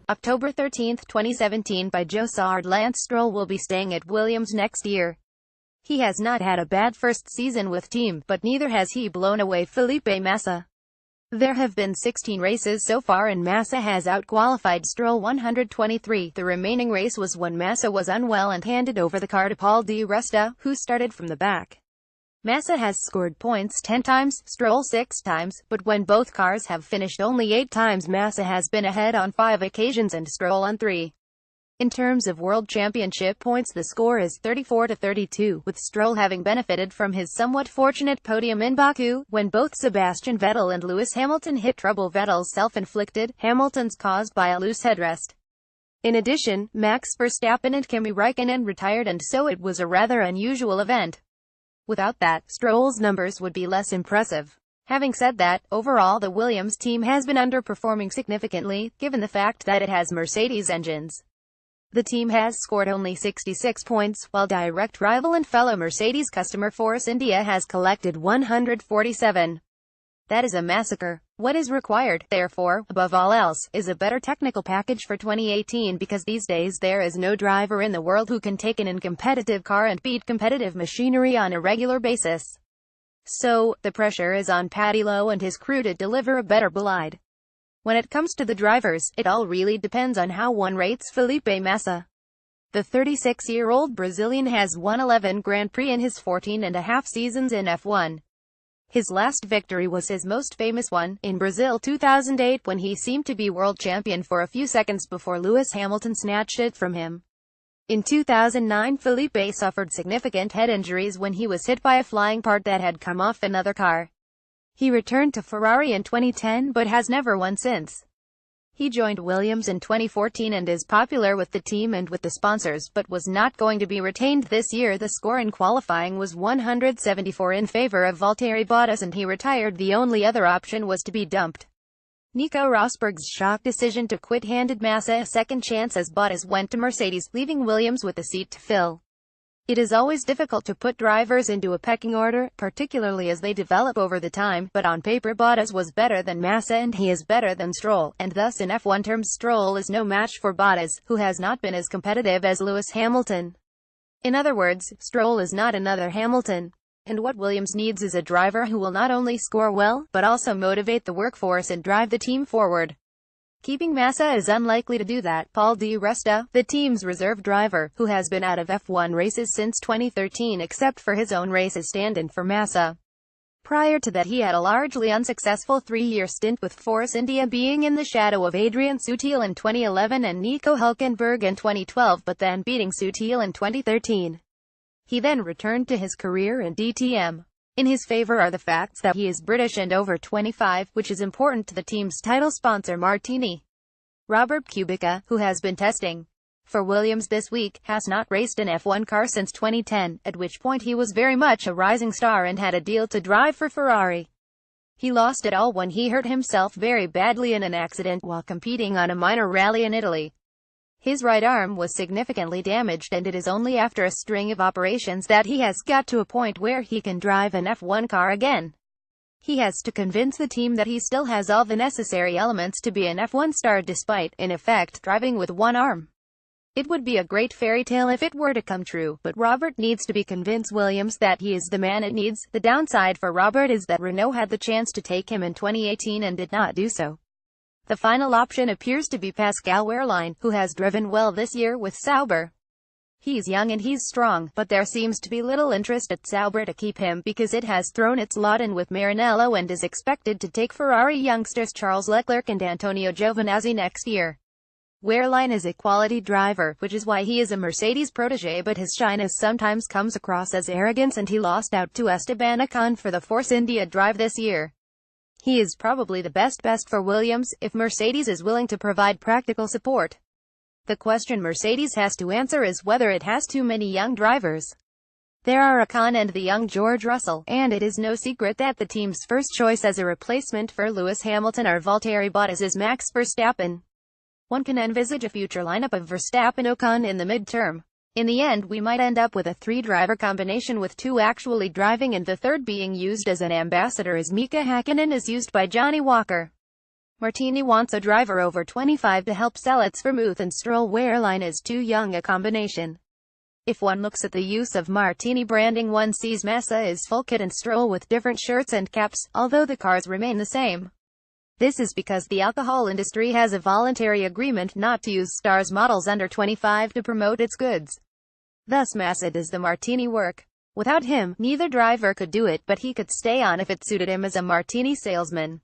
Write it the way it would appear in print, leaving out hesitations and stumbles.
October 13, 2017 by Joe Saward Lance Stroll will be staying at Williams next year. He has not had a bad first season with team, but neither has he blown away Felipe Massa. There have been 16 races so far and Massa has outqualified Stroll 123. The remaining race was when Massa was unwell and handed over the car to Paul di Resta, who started from the back. Massa has scored points 10 times, Stroll 6 times, but when both cars have finished only 8 times, Massa has been ahead on 5 occasions and Stroll on 3. In terms of World Championship points, the score is 34-32, with Stroll having benefited from his somewhat fortunate podium in Baku, when both Sebastian Vettel and Lewis Hamilton hit trouble. Vettel's self-inflicted, Hamilton's caused by a loose headrest. In addition, Max Verstappen and Kimi Räikkönen retired, and so it was a rather unusual event. Without that, Stroll's numbers would be less impressive. Having said that, overall the Williams team has been underperforming significantly, given the fact that it has Mercedes engines. The team has scored only 66 points, while direct rival and fellow Mercedes customer Force India has collected 147. That is a massacre. What is required, therefore, above all else, is a better technical package for 2018, because these days there is no driver in the world who can take an uncompetitive car and beat competitive machinery on a regular basis. So, the pressure is on Paddy Lowe and his crew to deliver a better bolide. When it comes to the drivers, it all really depends on how one rates Felipe Massa. The 36-year-old Brazilian has won 11 Grand Prix in his 14.5 seasons in F1. His last victory was his most famous one, in Brazil 2008, when he seemed to be world champion for a few seconds before Lewis Hamilton snatched it from him. In 2009, Felipe suffered significant head injuries when he was hit by a flying part that had come off another car. He returned to Ferrari in 2010 but has never won since. He joined Williams in 2014 and is popular with the team and with the sponsors, but was not going to be retained this year. The score in qualifying was 174 in favor of Valtteri Bottas and he retired. The only other option was to be dumped. Nico Rosberg's shock decision to quit handed Massa a second chance as Bottas went to Mercedes, leaving Williams with a seat to fill. It is always difficult to put drivers into a pecking order, particularly as they develop over the time, but on paper Bottas was better than Massa and he is better than Stroll, and thus in F1 terms Stroll is no match for Bottas, who has not been as competitive as Lewis Hamilton. In other words, Stroll is not another Hamilton. And what Williams needs is a driver who will not only score well, but also motivate the workforce and drive the team forward. Keeping Massa is unlikely to do that. Paul di Resta, the team's reserve driver, who has been out of F1 races since 2013 except for his own race, is stand-in for Massa. Prior to that he had a largely unsuccessful 3-year stint with Force India, being in the shadow of Adrian Sutil in 2011 and Nico Hülkenberg in 2012, but then beating Sutil in 2013. He then returned to his career in DTM. In his favor are the facts that he is British and over 25, which is important to the team's title sponsor Martini. Robert Kubica, who has been testing for Williams this week, has not raced an F1 car since 2010, at which point he was very much a rising star and had a deal to drive for Ferrari. He lost it all when he hurt himself very badly in an accident while competing on a minor rally in Italy. His right arm was significantly damaged and it is only after a string of operations that he has got to a point where he can drive an F1 car again. He has to convince the team that he still has all the necessary elements to be an F1 star despite, in effect, driving with one arm. It would be a great fairy tale if it were to come true, but Robert needs to be convinced Williams that he is the man it needs. The downside for Robert is that Renault had the chance to take him in 2018 and did not do so. The final option appears to be Pascal Wehrlein, who has driven well this year with Sauber. He's young and he's strong, but there seems to be little interest at Sauber to keep him because it has thrown its lot in with Maranello and is expected to take Ferrari youngsters Charles Leclerc and Antonio Giovinazzi next year. Wehrlein is a quality driver, which is why he is a Mercedes protege, but his shyness sometimes comes across as arrogance and he lost out to Esteban Ocon for the Force India drive this year. He is probably the best for Williams, if Mercedes is willing to provide practical support. The question Mercedes has to answer is whether it has too many young drivers. There are Ocon and the young George Russell, and it is no secret that the team's first choice as a replacement for Lewis Hamilton or Valtteri Bottas is Max Verstappen. One can envisage a future lineup of Verstappen-Ocon in the mid-term. In the end we might end up with a 3-driver combination with 2 actually driving and the third being used as an ambassador as Mika Hakkinen is used by Johnny Walker. Martini wants a driver over 25 to help sell its vermouth, and Stroll wearline is too young a combination. If one looks at the use of Martini branding, one sees Massa is full kit and Stroll with different shirts and caps, although the cars remain the same. This is because the alcohol industry has a voluntary agreement not to use stars models under 25 to promote its goods. Thus Massa does the Martini work. Without him, neither driver could do it, but he could stay on if it suited him as a Martini salesman.